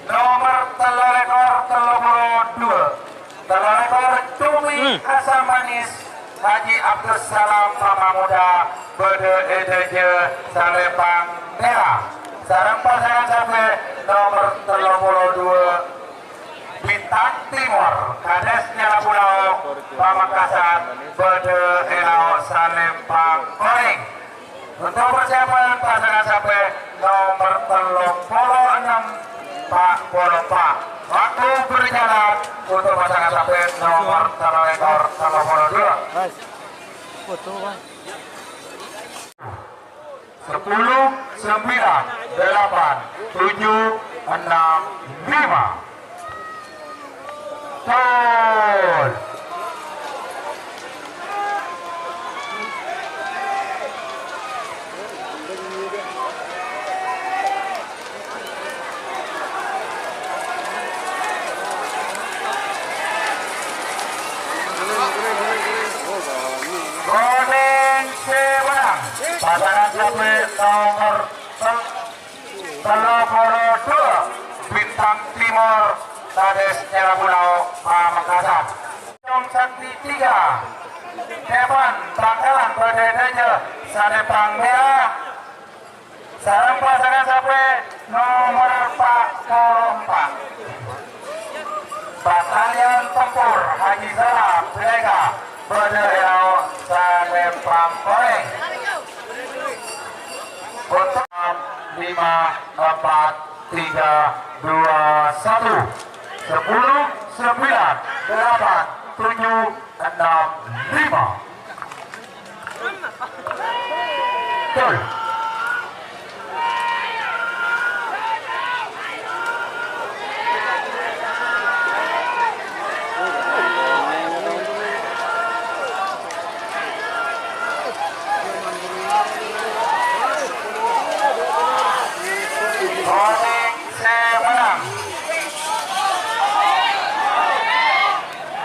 Nomor telur ekor 32 telur ekor Cumi Asam Manis Haji Abdus Salam Pamamuda Bede Edeje Salepang Merah. Sarang pasangan sampai nomor 32 Bintang Timur Kades Nyala Pulau Pamekasan Bede Enao Salepang Koring. Untuk persiapan pasangan sampai nomor 36 Pak Pak. Waktu berjalan untuk pasangan sampai nomor telur ekor 32. Mas, foto mas. 10, 9, 8, 7, 6, 5. Tol. Kuning sebenang pasangan sampai nomor 32 Bintang Timur Kades Nyala Pulau Pamekasan. Jom Sakti 3 Devan Bangkalan Berdedeje Salepang Merah. Sarang pasangan sampai nomor 44 Batalion Tempur Haji Salam Blega Berdeo Salepang Koring. Untuk 5, 4, 3, 2, 1 10, 9, 8, 7, 6, 5. Betul. Kuning semenang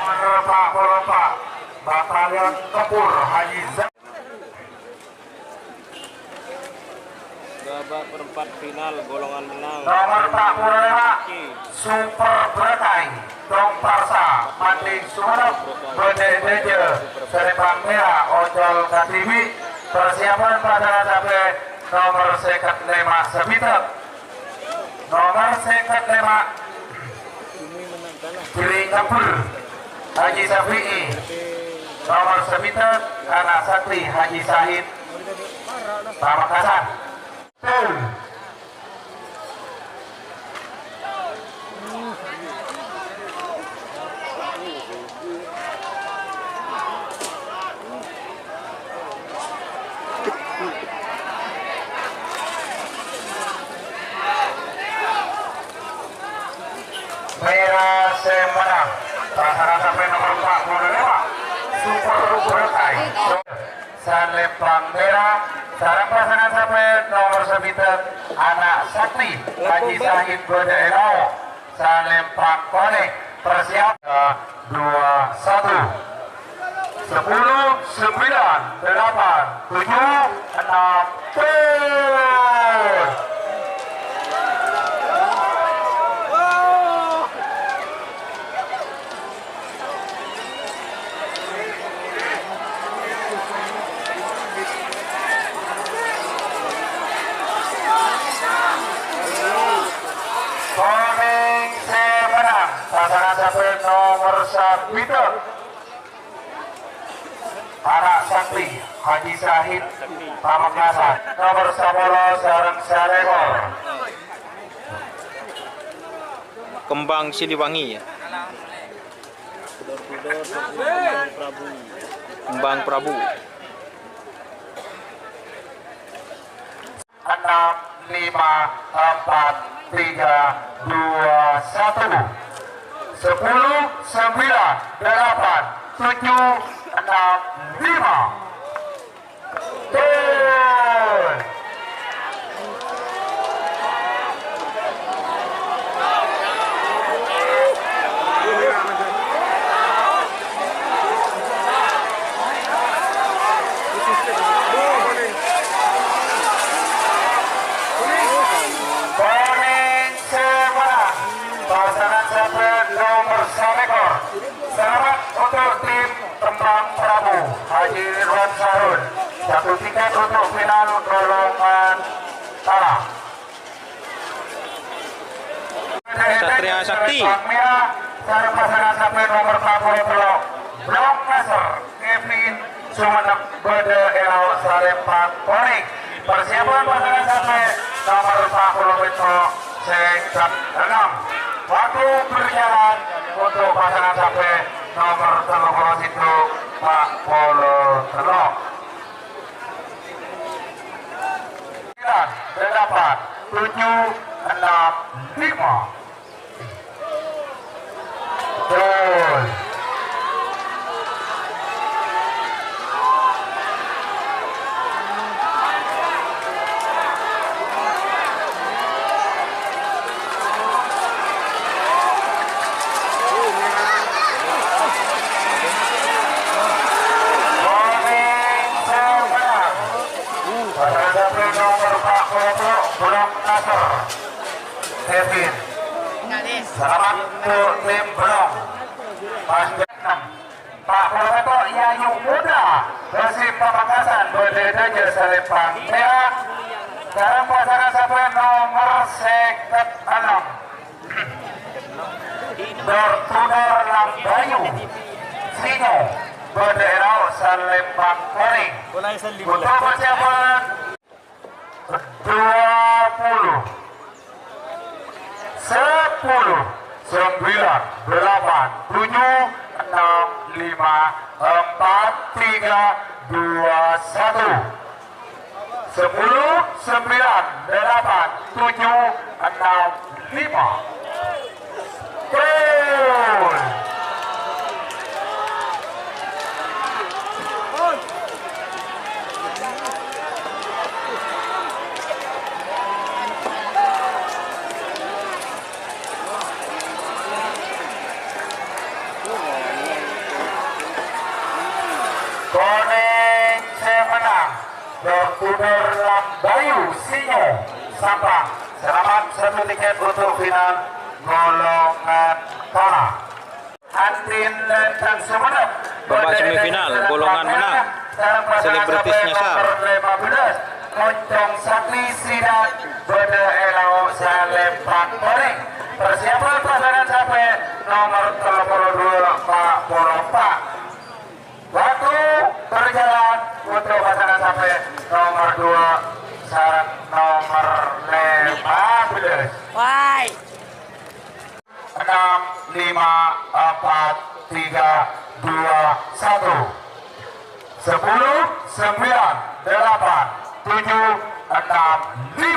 nomor 44 Batalion Tempur Haji Zak. Babak perempat final golongan menang. Nomor 45 Super Berkai Dong Parsa Mandi Sumenep Bededeje Salepang Merah Ojol Katibi. Persiapan pada sampai nomor 55 Sebitek nomor 55 Kiri Kapur Haji Safi'i. Nomor Sebitek Anak Sakti Haji Sahid Pamekasan. Merah semenang pasangan sampai nomor 45 Super Berkai Salepang Merah. Sarang pasangan sampai nomor 9 Anak Sakti Haji Sahid Berdeo Salepang Koring. Persiapan 2, 1 10, 9, 8, 7, 6, turun. Kuning semenang pasangan sampai nomor 1 Anak Sakti Haji Sahid Pamekasan. Nomor 10 Sarang Sarekor Kembang Siliwangi ya. Kembang Prabu. 6, 5, 4, 3, 2, 1 10, 9, 8, 7, 6, 5. Turun. untuk final golongan tara. Satria Sakti. Sarang pasangan sampai nomor 40 Blok Nasr Kevin Sumenep Bede Elau Salempang Koning. Persiapan pasangan sampai nomor 40 itu Sekap 6. Waktu berjalan untuk pasangan sampai nomor 30 itu Pak Polo Telok. 9, 8, 7, 6, 5. Betul. Blok Nasr Kevin selamat untuk tim Blok Basket 6 Pak Proto Yayu Muda Persib Pamekasan Berdeda Salempang Merah. Sekarang pasangan sampai nomor 6 Dortudor Lambayu Sino Berderau Salempang Koning. Untuk persiapan 20 10 9 8 7 6 5 4 3 2 1 10 9 8 7 6 5 4 3 2 1 Gol. Koneng Semenang Dortudor Lambayu Sinyo Sampang. Selamat satu tiket untuk final golongan tara. Antin dan Sumenep Babak semifinal golongan menang. Selebritis nyasar. 15 Moncong Sakti Sidat Bede Elau Salempang Koning. Persiapan pasangan sampai nomor 32 Pak Polompak. Waktu berjalan untuk pasangan sampai nomor 2 sarang nomor 15. Why? 6, 5, 4, 3, 2, 1 10, 9, 8, 7, 6, 5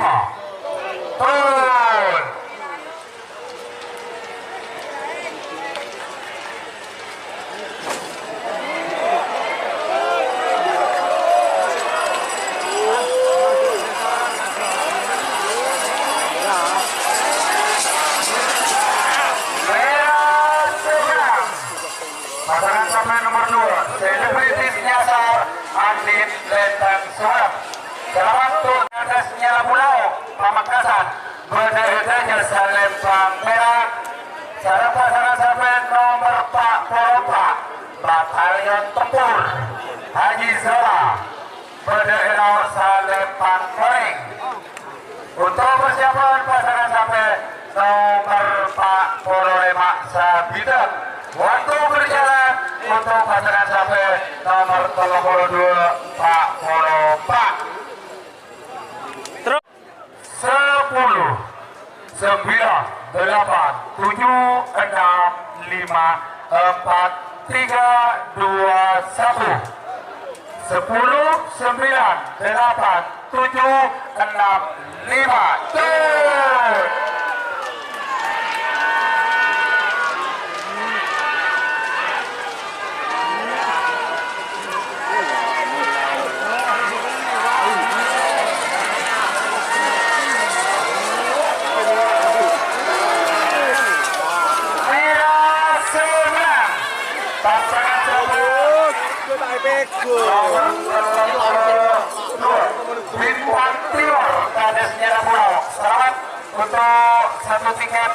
Gol. Pasangan sampai nomor 2 selebritis nyasar Andin Lentang Suap. Selamat untuk atas Nyala Pulau Pamekasan Berdeda Salempang Merah. Sarang pasangan sampai nomor 4 Batalion Tempur Haji Zola Berdeda Salempang Koning. Untuk persiapan pasangan sampai nomor 45 Sabidat. Waktu berjalan untuk pasangan sampai nomor 32 Pak Polopak. 10, 9, 8, 7, 6, 5, 4, 3, 2, 1 10, 9, 8, 7, 6, 5 Gol. Bintang Timur Kades Nyala Pulau. Selamat untuk satu tiket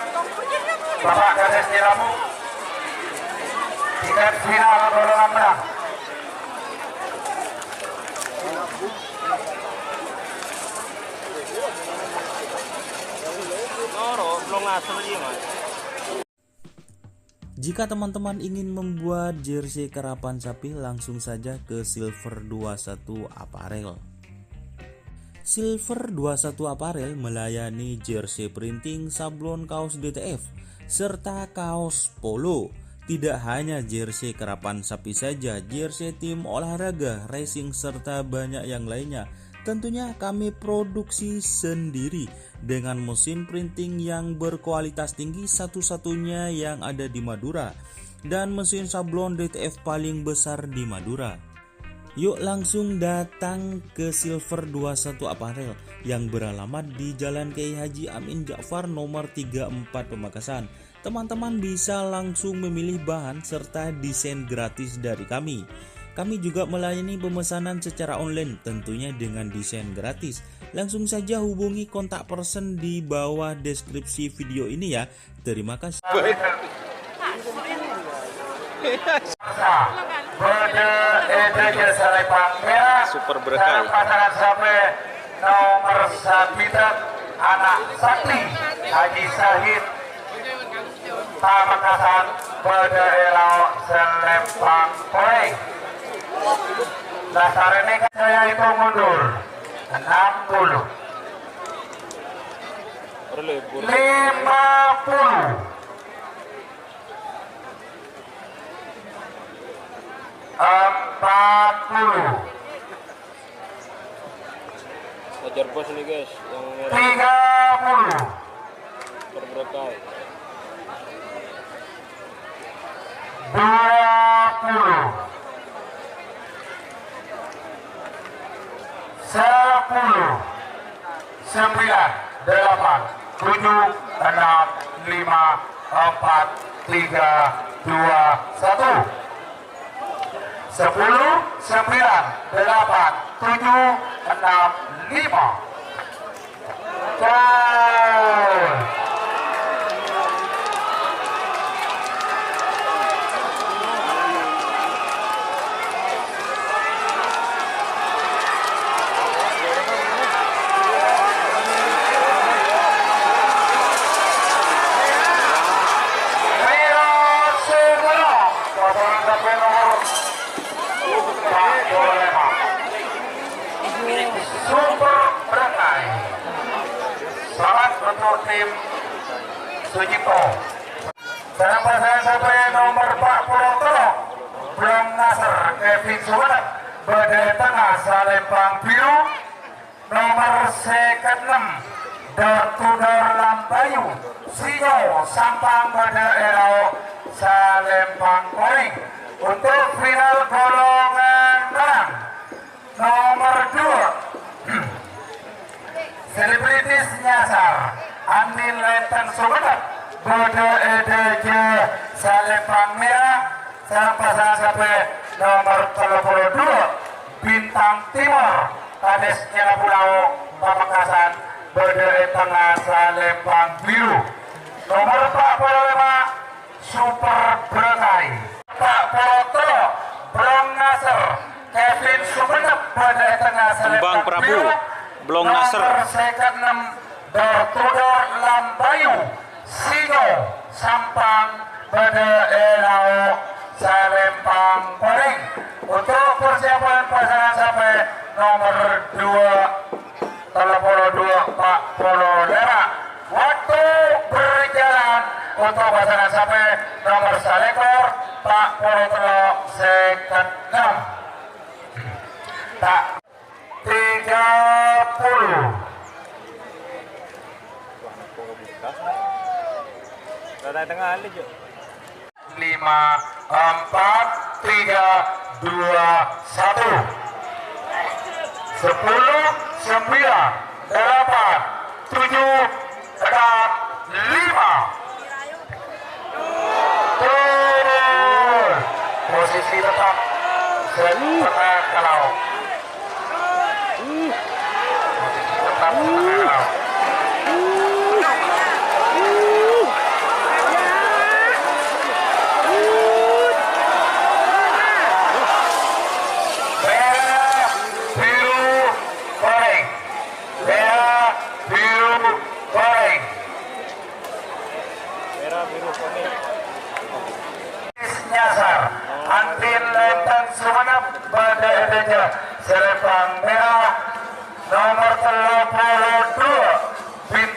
Bapak Kades Nyala Pulau. Tiket final golongan menang. Belum ngasih aja mas. Jika teman-teman ingin membuat jersey karapan sapi, langsung saja ke Silver 21 Apparel. Silver 21 Apparel melayani jersey printing, sablon kaos DTF, serta kaos polo. Tidak hanya jersey karapan sapi saja, jersey tim olahraga, racing, serta banyak yang lainnya. Tentunya kami produksi sendiri dengan mesin printing yang berkualitas tinggi, satu-satunya yang ada di Madura, dan mesin sablon DTF paling besar di Madura. Yuk langsung datang ke Silver 21 Apparel yang beralamat di Jalan Kiai Haji Amin Ja'far nomor 34 Pamekasan. Teman-teman bisa langsung memilih bahan serta desain gratis dari kami. Kami juga melayani pemesanan secara online, tentunya dengan desain gratis. Langsung saja hubungi kontak person di bawah deskripsi video ini ya. Terima kasih. Super berkah. Pasangan sampai nomor 1 anak sakti Haji Syahid Pamekasan pada Elau Selempang Koeng. Dasar ini saya hitung mundur 60 50 40 Wajar bos nih guys, yang merah 30 super berkah. 20 10 9 8 7 6 5 4 3 2 1 10 9 8 7 6 5 Gol. Super berantai. Selamat untuk tim Sujito. Sekarang pasangan sampai nomor 40 Blong Nasr Kevin Suwanat Badai Tengah Salempang Biru. Nomor 6 Dartudar Lambayu Sinyo Sampang Badai Elau Salempang Koeng. Untuk final golongan menang nomor 2 Selebritis Nyasar Andin Lenteng Sumenep Bode EDJ Salempang Merah. Sekarang pasangan sampai nomor 32 Bintang Timur Kades Nyala Pulau Pamekasan Bode Tengah Salempang Biru. Nomor 45 Super Berkai 40 Blong Nasr Kevin Sumenep Bode Tengah Salempang Kembang Prabu Biru. Blong Nasr. Nomor 6 Dartudar Lambayu Sinyo Sampang Bade Elau Salempang Koeng. Untuk persiapan pasangan sampai nomor 2 Pak Polo Lera. Waktu berjalan untuk pasangan sampai nomor 1 Pak Polo Telok second 6 tak 30 Rata tengah aja. 5 4 3 2 1 10 9 8 7 6 5 4 3 2 1 posisi tetap setengah kalau tetap setengah kalau merah biru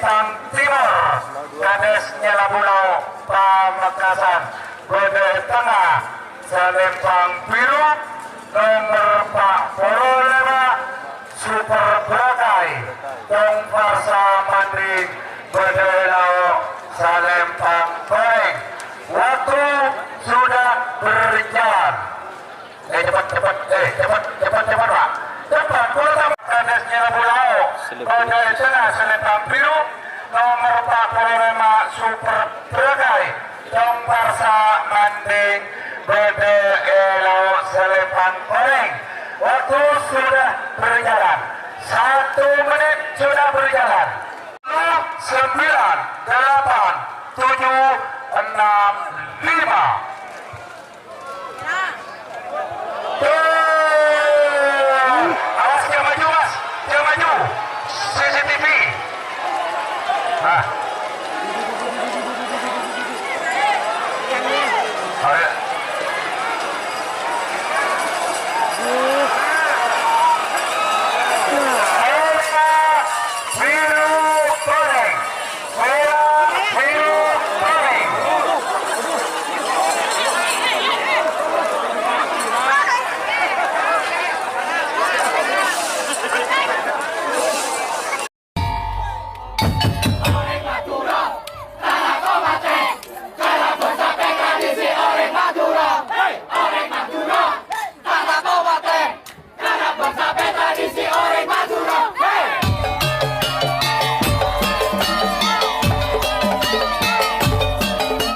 Salempang Timur Kades Nyala Pulau Pamekasan. Bode Tengah Salempang Biru nomor 45 Super Bragai Tong Farsa Manding Bode Lau Salempang Baik. Waktu sudah berjalan. Cepat Pak. Cepat kota Kades Nyala Pulau Bode Tengah Salempang Biru nomor 45 Super Bragai Tong Farsa Manding Bode Lau Salempang Baik. Waktu sudah berjalan. 1 menit sudah berjalan. 9, 8, 7, 6, 5. Awas dia maju mas, dia maju. CCTV.